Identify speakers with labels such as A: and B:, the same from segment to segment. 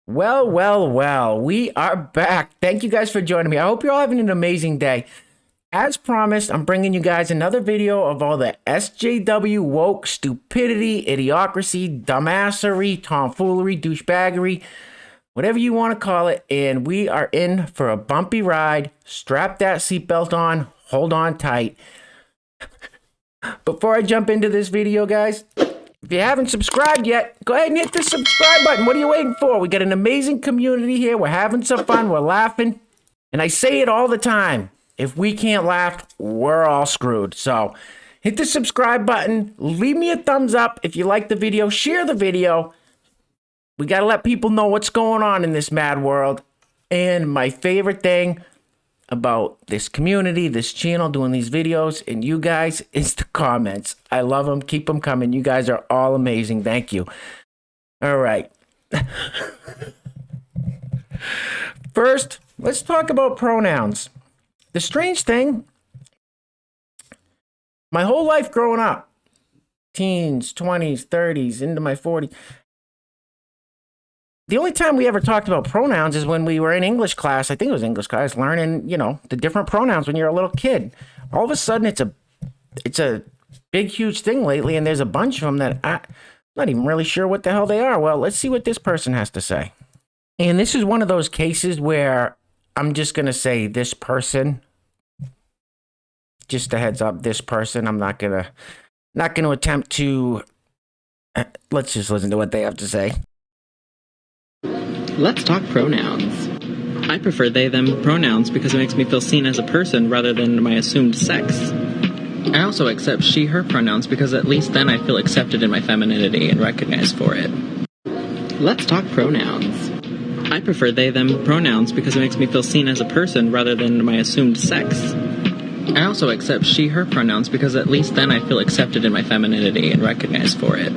A: Well, we are back. Thank you guys for joining me. I hope you're all having an amazing day. As promised, I'm bringing you guys another video of all the SJW woke stupidity, idiocracy, dumbassery, tomfoolery, douchebaggery, whatever you want to call it. And we are in for a bumpy ride. Strap that seatbelt on. Hold on tight. Before I jump into this video, guys, if you haven't subscribed yet, go ahead and hit the subscribe button. What are you waiting for? We got an amazing community here. We're having some fun. We're laughing. And I say it all the time. If we can't laugh, we're all screwed. So hit the subscribe button. Leave me a thumbs up if you like the video. Share the video. We got to let people know what's going on in this mad world. And my favorite thing about this community, this channel, doing these videos, and you guys, is the comments. I love them. Keep them coming. You guys are all amazing. Thank you. All right. First, let's talk about pronouns. The strange thing, my whole life growing up, teens, 20s, 30s, into my 40s, the only time we ever talked about pronouns is when we were in English class. I think it was English class, learning, the different pronouns when you're a little kid. All of a sudden, it's a big, huge thing lately, and there's a bunch of them that I'm not even really sure what the hell they are. Well, let's see what this person has to say. And this is one of those cases where I'm just going to say this person. Just a heads up, this person. I'm not going to attempt to. Let's just listen to what they have to say.
B: Let's talk pronouns. I prefer they, them pronouns because it makes me feel seen as a person rather than my assumed sex. I also accept she, her pronouns because at least then I feel accepted in my femininity and recognized for it. Let's talk pronouns. I prefer they, them pronouns because it makes me feel seen as a person rather than my assumed sex. I also accept she, her pronouns because at least then I feel accepted in my femininity and recognized for it.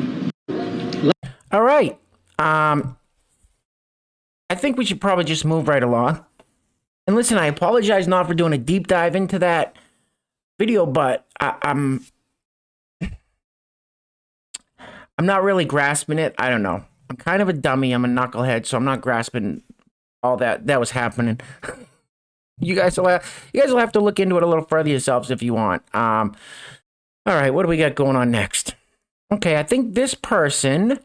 A: All right. I think we should probably just move right along. And listen, I apologize not for doing a deep dive into that video, but I'm not really grasping it. I don't know. I'm kind of a dummy. I'm a knucklehead, so I'm not grasping all that was happening. You guys will have to look into it a little further yourselves if you want. All right, what do we got going on next? Okay, I think this person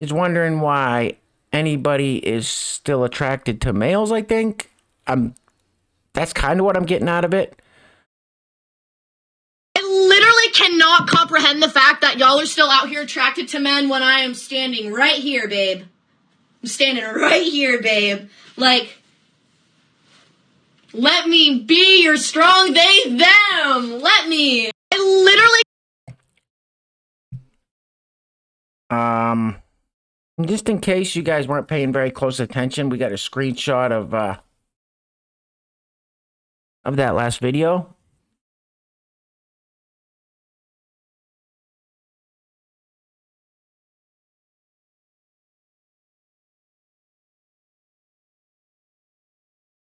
A: is wondering why anybody is still attracted to males, I think. That's kind of what I'm getting out of it.
C: I literally cannot comprehend the fact that y'all are still out here attracted to men when I am standing right here, babe. I'm standing right here, babe. Like, let me be your strong they, them. Let me. I literally.
A: Just in case you guys weren't paying very close attention, we got a screenshot of that last video.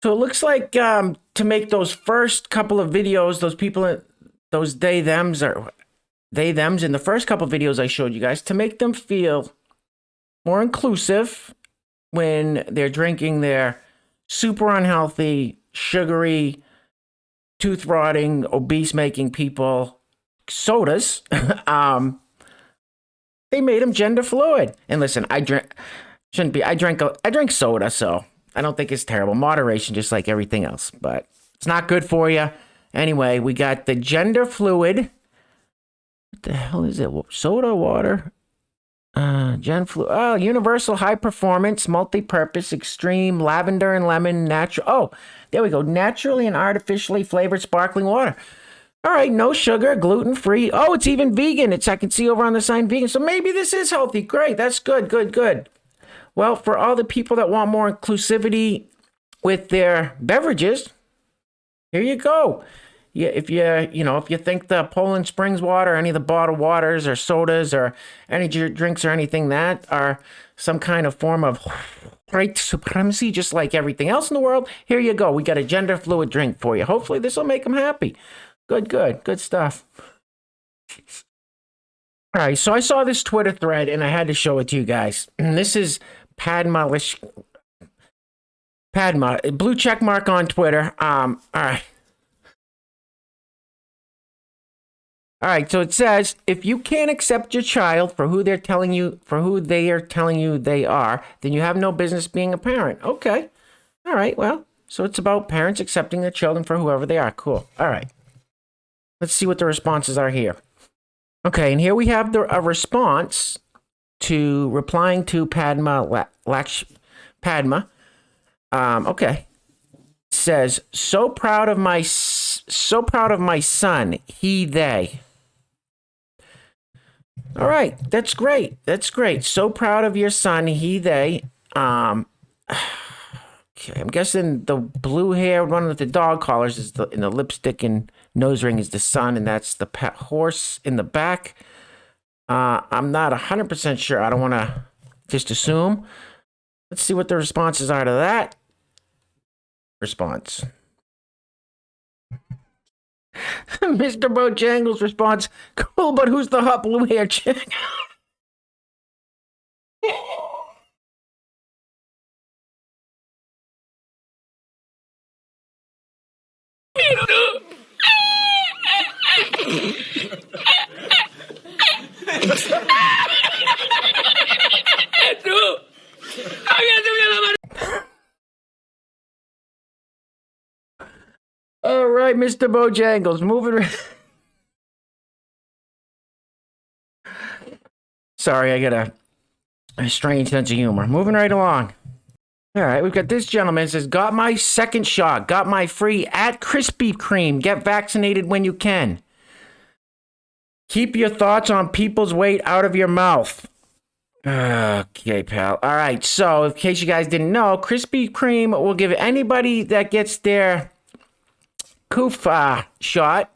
A: So it looks like to make those first couple of videos, those they thems in the first couple of videos I showed you guys, to make them feel more inclusive when they're drinking their super unhealthy, sugary, tooth rotting, obese making people sodas. They made them gender fluid. And listen, I drink soda, so I don't think it's terrible. Moderation, just like everything else, but it's not good for you. Anyway, we got the gender fluid. What the hell is it? Soda, water? Universal high performance, multi-purpose, extreme, lavender and lemon, natural. Oh, there we go. Naturally and artificially flavored sparkling water. All right, no sugar, gluten-free. Oh, it's even vegan. I can see over on the sign vegan. So maybe this is healthy. Great. That's good. Well, for all the people that want more inclusivity with their beverages, here you go. Yeah, if you think the Poland Springs water, any of the bottled waters or sodas or energy drinks or anything that are some kind of form of white supremacy, just like everything else in the world, here you go. We got a gender fluid drink for you. Hopefully this will make them happy. Good stuff. All right, so I saw this Twitter thread and I had to show it to you guys. And this is Padma, blue check mark on Twitter. All right. All right, so it says, if you can't accept your child for who they are telling you they are, then you have no business being a parent. Okay. All right, well, so it's about parents accepting their children for whoever they are. Cool. All right. Let's see what the responses are here. Okay, and here we have a response to replying to Padma. Okay. It says, so proud of my son, he, they. All right, that's great. That's great. So proud of your son, he, they. Okay, I'm guessing the blue hair one with the dog collars is and the lipstick and nose ring is the son, and that's the horse in the back. I'm not 100% sure. I don't want to just assume. Let's see what the responses are to that response. Mr. Bojangles responds, cool, but who's the hot blue hair chick? All right, Mr. Bojangles, moving. Sorry, I got a strange sense of humor. Moving right along. All right, we've got this gentleman says, got my second shot, got my free at Krispy Kreme. Get vaccinated when you can. Keep your thoughts on people's weight out of your mouth. Okay, pal. All right, so in case you guys didn't know, Krispy Kreme will give anybody that gets their Koof shot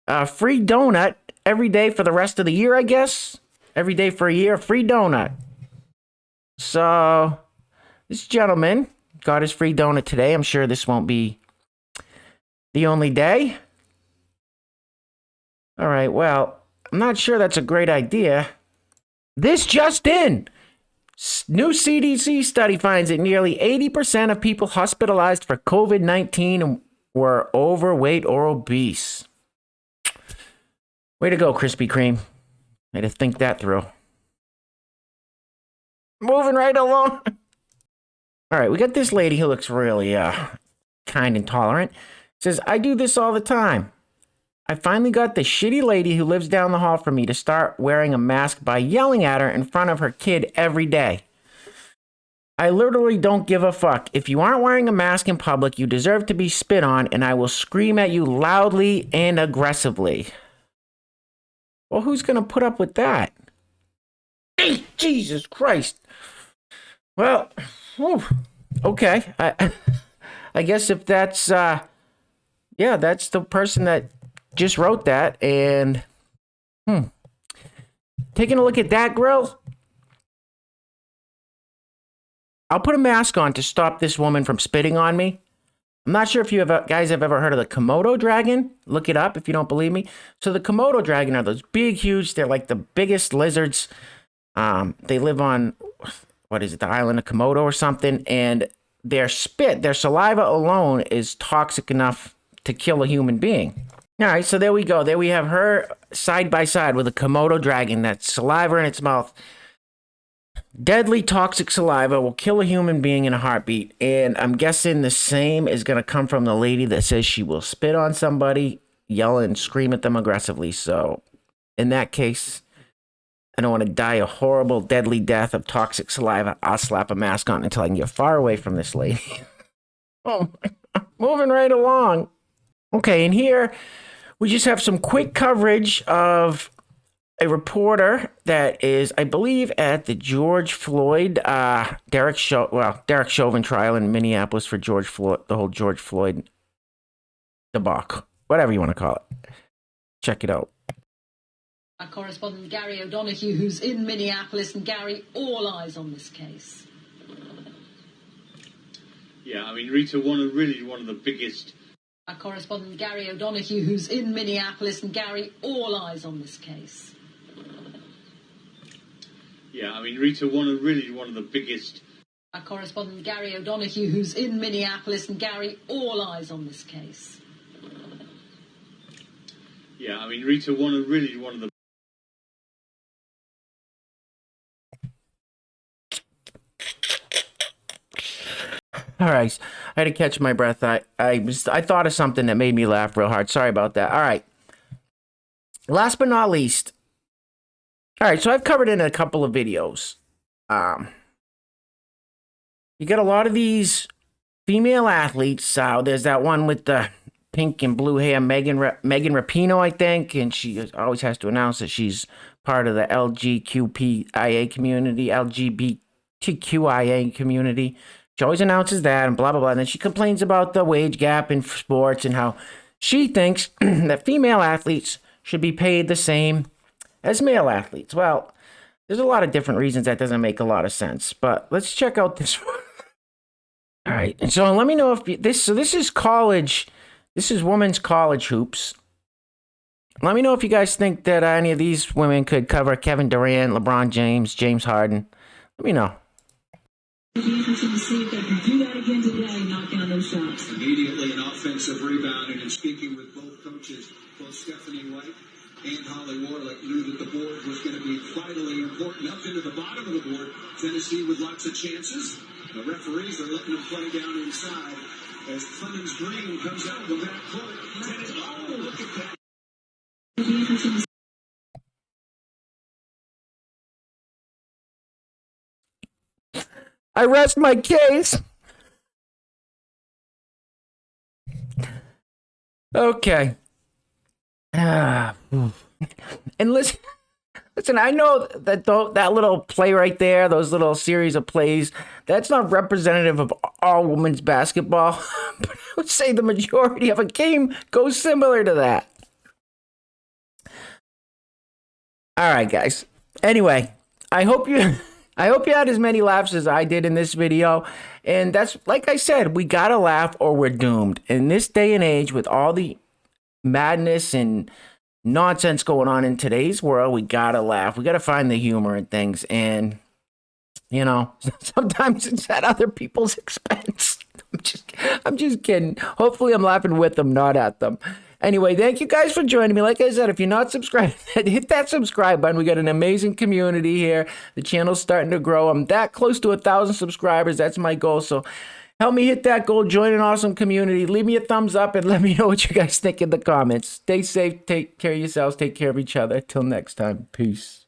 A: a free donut every day for the rest of the year, I guess. Every day for a year, free donut. So this gentleman got his free donut today. I'm sure this won't be the only day. All right, well, I'm not sure that's a great idea. This just in. New CDC study finds that nearly 80% of people hospitalized for COVID-19 were overweight or obese. Way to go, Krispy Kreme. Way to think that through. Moving right along. All right, we got this lady who looks really kind and tolerant. Says, I do this all the time. I finally got the shitty lady who lives down the hall from me to start wearing a mask by yelling at her in front of her kid every day. I literally don't give a fuck. If you aren't wearing a mask in public, you deserve to be spit on, and I will scream at you loudly and aggressively. Well, who's going to put up with that? Hey, Jesus Christ. Well, okay. I guess if that's, that's the person that just wrote that, and, taking a look at that grill, I'll put a mask on to stop this woman from spitting on me. I'm not sure if you guys have ever heard of the Komodo Dragon. Look it up if you don't believe me. So the Komodo Dragon are those big, huge, they're like the biggest lizards. They live on, the island of Komodo or something, and their saliva alone is toxic enough to kill a human being. All right, so there we go. There we have her side by side with a Komodo Dragon. That saliva in its mouth. Deadly toxic saliva will kill a human being in a heartbeat. And I'm guessing the same is going to come from the lady that says she will spit on somebody, yell and scream at them aggressively. So in that case, I don't want to die a horrible, deadly death of toxic saliva. I'll slap a mask on until I can get far away from this lady. Oh, moving right along. Okay, and here we just have some quick coverage of a reporter that is, I believe, at the George Floyd, Derek Chauvin trial in Minneapolis for George Floyd, the whole George Floyd debacle, whatever you want to call it. Check it out.
D: Our correspondent Gary O'Donoghue, who's in Minneapolis. And Gary, all eyes on this case.
E: Yeah, I mean, Rita, one of the biggest.
D: Our correspondent Gary O'Donoghue, who's in Minneapolis. And Gary, all eyes on this case.
E: Yeah, I mean, Rita, one of the biggest.
D: Our correspondent Gary O'Donoghue, who's in Minneapolis, and Gary, all eyes on this case.
E: Yeah, I mean, Rita, one of the.
A: All right, I had to catch my breath. I thought of something that made me laugh real hard. Sorry about that. All right. Last but not least. All right, so I've covered it in a couple of videos. You got a lot of these female athletes. There's that one with the pink and blue hair, Megan Rapino, I think, and she always has to announce that she's part of the LGBTQIA community. She always announces that and blah, blah, blah. And then she complains about the wage gap in sports and how she thinks that female athletes should be paid the same as male athletes. Well, there's a lot of different reasons that doesn't make a lot of sense. But let's check out this one. All right. And so let me know if this is college. This is women's college hoops. Let me know if you guys think that any of these women could cover Kevin Durant, LeBron James, James Harden. Let me know.
F: It'll be interesting to see if they can do that again today, knock down those shots.
G: Immediately an offensive rebound, and in speaking with both coaches, both Stephanie White and Holly Warlick knew that the board was going to be vitally important. Up into the bottom of the board, Tennessee with lots of chances. The referees are letting them play down inside as Clemens Green comes out of the backcourt. Tennessee, oh, look at that.
F: It'll be interesting to see.
A: I rest my case. Okay. And listen, I know that that little play right there, those little series of plays, that's not representative of all women's basketball. But I would say the majority of a game goes similar to that. All right, guys. Anyway, I hope you had as many laughs as I did in this video. And that's, like I said, we gotta laugh or we're doomed. In this day and age, with all the madness and nonsense going on in today's world, we gotta laugh. We gotta find the humor in things. And, you know, sometimes it's at other people's expense. I'm just kidding. Hopefully I'm laughing with them, not at them. Anyway, thank you guys for joining me. Like I said, if you're not subscribed, hit that subscribe button. We got an amazing community here. The channel's starting to grow. I'm that close to 1,000 subscribers. That's my goal. So help me hit that goal. Join an awesome community. Leave me a thumbs up and let me know what you guys think in the comments. Stay safe. Take care of yourselves. Take care of each other. Till next time. Peace.